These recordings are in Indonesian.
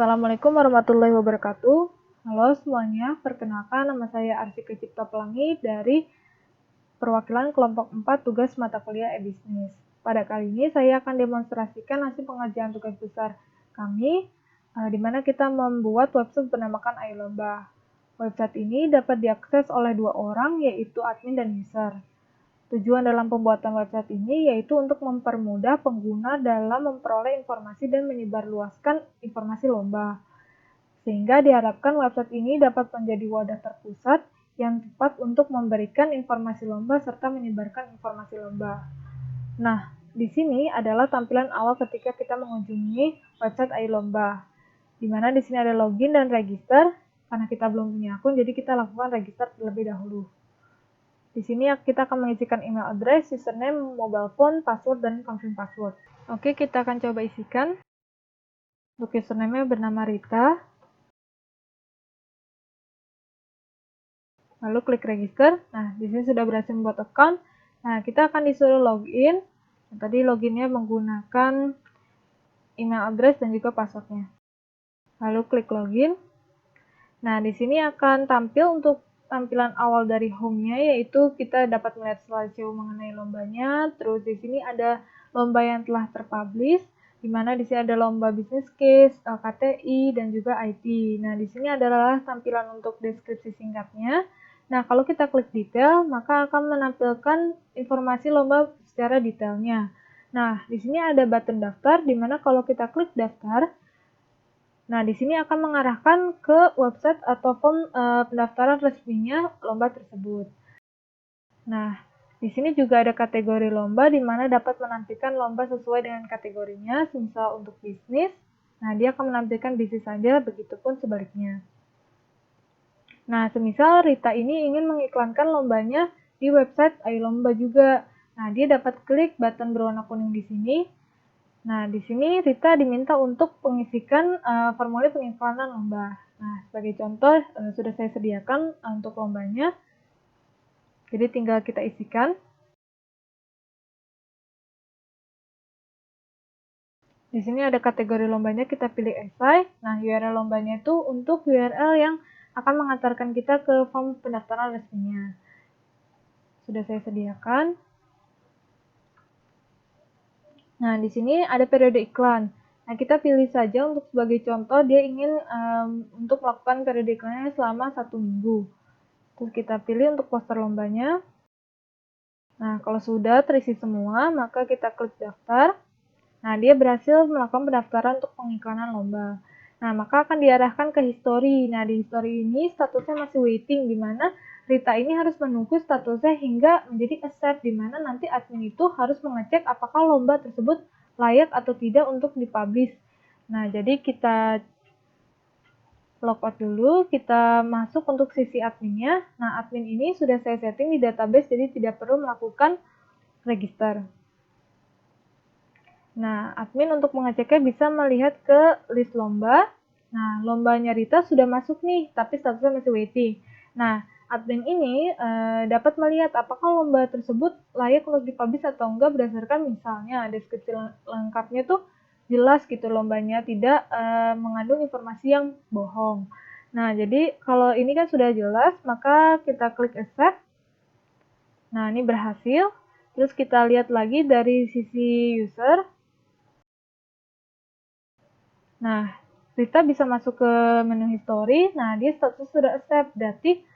Assalamualaikum warahmatullahi wabarakatuh. Halo semuanya, perkenalkan nama saya Arsika Cipta Pelangi dari perwakilan kelompok 4 tugas mata kuliah e-bisnis. Pada kali ini saya akan demonstrasikan hasil pengerjaan tugas besar kami, di mana kita membuat website bernamakan iLomba. Website ini dapat diakses oleh dua orang, yaitu admin dan user. Tujuan dalam pembuatan website ini yaitu untuk mempermudah pengguna dalam memperoleh informasi dan menyebarluaskan informasi lomba. Sehingga diharapkan website ini dapat menjadi wadah terpusat yang tepat untuk memberikan informasi lomba serta menyebarkan informasi lomba. Nah, di sini adalah tampilan awal ketika kita mengunjungi website iLomba. Di mana di sini ada login dan register. Karena kita belum punya akun, jadi kita lakukan register terlebih dahulu. Di sini kita akan mengisikan email address, username, mobile phone, password, dan confirm password. Oke, kita akan coba isikan. Untuk username bernama Rita. Lalu klik register. Nah, di sini sudah berhasil membuat account. Nah, kita akan disuruh login. Tadi loginnya menggunakan email address dan juga passwordnya. Lalu klik login. Nah, di sini akan tampil untuk tampilan awal dari home-nya, yaitu kita dapat melihat slideshow mengenai lombanya. Terus di sini ada lomba yang telah terpublish, di mana di sini ada lomba business case, KTI, dan juga IT. Nah, di sini adalah tampilan untuk deskripsi singkatnya. Nah, kalau kita klik detail, maka akan menampilkan informasi lomba secara detailnya. Nah, di sini ada button daftar, di mana kalau kita klik daftar, nah, di sini akan mengarahkan ke website atau form pendaftaran resminya lomba tersebut. Nah, di sini juga ada kategori lomba di mana dapat menampilkan lomba sesuai dengan kategorinya, semisal untuk bisnis. Nah, dia akan menampilkan bisnis saja, begitupun sebaliknya. Nah, semisal Rita ini ingin mengiklankan lombanya di website iLomba juga. Nah, dia dapat klik button berwarna kuning di sini. Nah, di sini Rita diminta untuk mengisikan formulir pengiklanan lomba. Nah, sebagai contoh, sudah saya sediakan untuk lombanya. Jadi tinggal kita isikan. Di sini ada kategori lombanya, kita pilih esai. Nah, URL lombanya itu untuk URL yang akan mengantarkan kita ke form pendaftaran resminya. Sudah saya sediakan. Nah, di sini ada periode iklan. Nah, kita pilih saja untuk sebagai contoh, dia ingin untuk melakukan periode iklannya selama 1 minggu. Terus kita pilih untuk poster lombanya. Nah, kalau sudah terisi semua, maka kita klik daftar. Nah, dia berhasil melakukan pendaftaran untuk pengiklanan lomba. Nah, maka akan diarahkan ke history. Nah, di history ini statusnya masih waiting, di mana Rita ini harus menunggu statusnya hingga menjadi accept, di mana nanti admin itu harus mengecek apakah lomba tersebut layak atau tidak untuk dipublish. Nah, jadi kita logout dulu, kita masuk untuk sisi adminnya. Nah, admin ini sudah saya setting di database, jadi tidak perlu melakukan register. Nah, admin untuk mengeceknya bisa melihat ke list lomba. Nah, lombanya Rita sudah masuk nih, tapi statusnya masih waiting. Nah, admin ini dapat melihat apakah lomba tersebut layak untuk dipublish atau enggak berdasarkan misalnya deskripsi lengkapnya tuh jelas gitu lombanya, tidak mengandung informasi yang bohong. Nah, jadi kalau ini kan sudah jelas, maka kita klik accept. Nah, ini berhasil. Terus kita lihat lagi dari sisi user. Nah, Rita bisa masuk ke menu history. Nah, dia status sudah accept. Berarti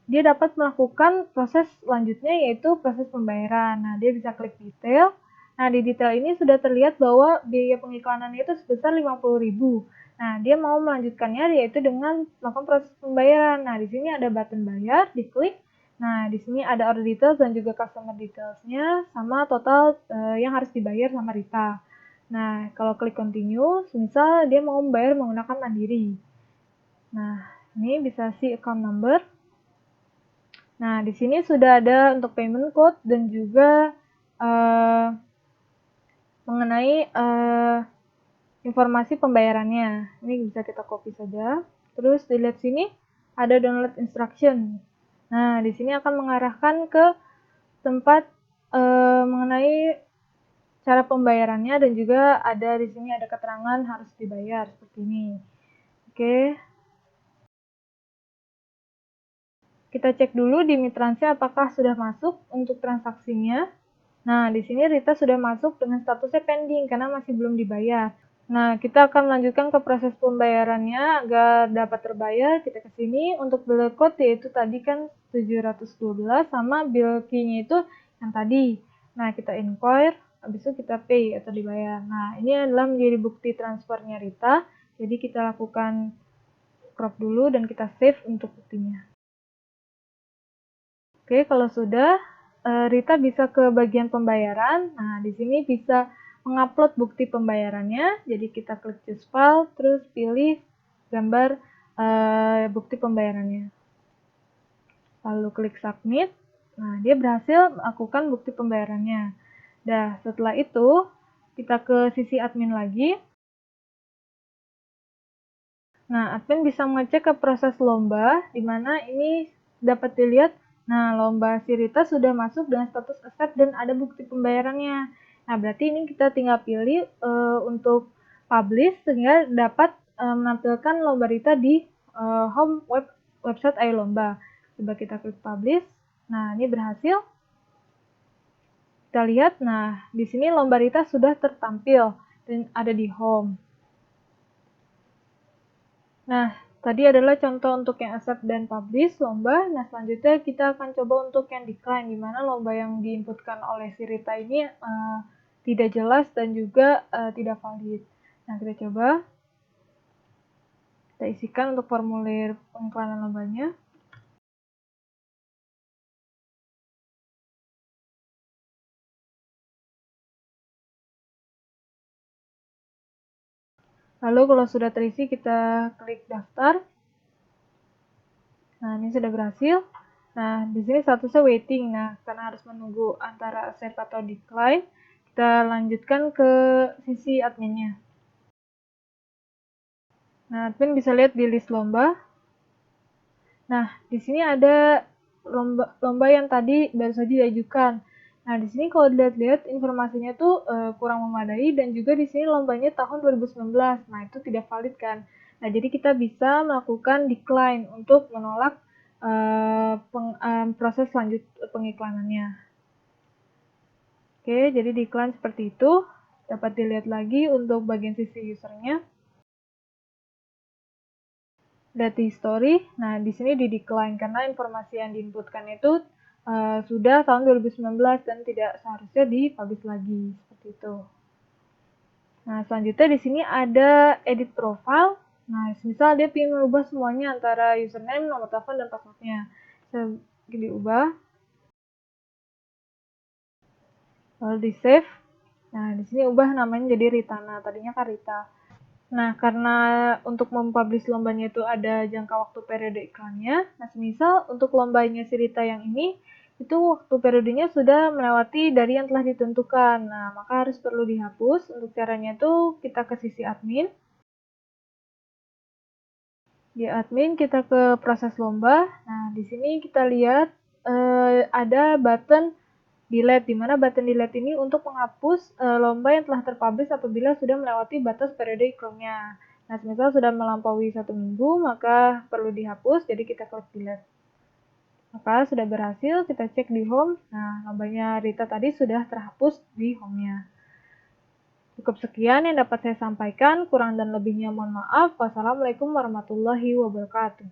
dia dapat melakukan proses selanjutnya, yaitu proses pembayaran. Nah, dia bisa klik detail. Nah, di detail ini sudah terlihat bahwa biaya pengiklanannya itu sebesar 50.000. Nah, dia mau melanjutkannya yaitu dengan melakukan proses pembayaran. Nah, di sini ada button bayar, diklik. Nah, di sini ada order details dan juga customer details-nya sama total yang harus dibayar sama Rita. Nah, kalau klik continue, misal dia mau membayar menggunakan Mandiri. Nah, ini bisa see account number. Nah, di sini sudah ada untuk payment code dan juga mengenai informasi pembayarannya. Ini bisa kita copy saja. Terus dilihat sini ada download instruction. Nah, di sini akan mengarahkan ke tempat mengenai cara pembayarannya dan juga ada di sini ada keterangan harus dibayar seperti ini. Oke. Kita cek dulu di Mitransia apakah sudah masuk untuk transaksinya. Nah, di sini Rita sudah masuk dengan statusnya pending karena masih belum dibayar. Nah, kita akan melanjutkan ke proses pembayarannya agar dapat terbayar. Kita ke sini untuk bill code yaitu tadi kan 712 sama bill key-nya itu yang tadi. Nah, kita inquire, habis itu kita pay atau dibayar. Nah, ini adalah menjadi bukti transfernya Rita. Jadi kita lakukan crop dulu dan kita save untuk buktinya. Oke, kalau sudah, Rita bisa ke bagian pembayaran. Nah, di sini bisa mengupload bukti pembayarannya. Jadi kita klik choose file, terus pilih gambar bukti pembayarannya. Lalu klik submit. Nah, dia berhasil melakukan bukti pembayarannya. Nah, setelah itu, kita ke sisi admin lagi. Nah, admin bisa mengecek ke proses lomba, di mana ini dapat dilihat. Nah, lomba si Rita sudah masuk dengan status accept dan ada bukti pembayarannya. Nah, berarti ini kita tinggal pilih untuk publish sehingga dapat menampilkan lomba Rita di home website iLomba. Coba kita klik publish. Nah, ini berhasil. Kita lihat, nah di sini lomba Rita sudah tertampil dan ada di home. Nah, tadi adalah contoh untuk yang accept dan publish lomba. Nah, selanjutnya kita akan coba untuk yang decline, di mana lomba yang diinputkan oleh si Rita ini tidak jelas dan juga tidak valid. Nah, kita coba. Kita isikan untuk formulir pengiklanan lombanya. Lalu kalau sudah terisi, kita klik daftar. Nah, ini sudah berhasil. Nah, di sini statusnya waiting. Nah, karena harus menunggu antara accept atau decline, kita lanjutkan ke sisi adminnya. Nah, admin bisa lihat di list lomba. Nah, di sini ada lomba yang tadi baru saja diajukan. Nah, di sini kalau dilihat-lihat informasinya tuh kurang memadai dan juga di sini lombanya tahun 2019. Nah, itu tidak valid kan. Nah, jadi kita bisa melakukan decline untuk menolak proses lanjut pengiklanannya. Oke, jadi decline seperti itu. Dapat dilihat lagi untuk bagian sisi usernya. Data history, nah di sini di decline karena informasi yang diinputkan itu sudah tahun 2019 dan tidak seharusnya dipublish lagi seperti itu. Nah, selanjutnya di sini ada edit profile. Nah, misal dia ingin mengubah semuanya antara username, nomor telepon dan passwordnya. Saya diubah. Lalu di save. Nah, di sini ubah namanya jadi Ritana. Tadinya kan Rita. Nah, karena untuk mempublish lombanya itu ada jangka waktu periode iklannya. Nah, semisal untuk lombanya si Rita yang ini, itu waktu periodenya sudah melewati dari yang telah ditentukan. Nah, maka harus perlu dihapus. Untuk caranya itu kita ke sisi admin. Di admin kita ke proses lomba. Nah, di sini kita lihat ada button delete, di mana button delete ini untuk menghapus lomba yang telah terpublish apabila sudah melewati batas periode iklannya. Nah, semisal sudah melampaui 1 minggu, maka perlu dihapus, jadi kita klik delete. Maka sudah berhasil, kita cek di home. Nah, lombanya Rita tadi sudah terhapus di home-nya. Cukup sekian yang dapat saya sampaikan, kurang dan lebihnya mohon maaf. Wassalamualaikum warahmatullahi wabarakatuh.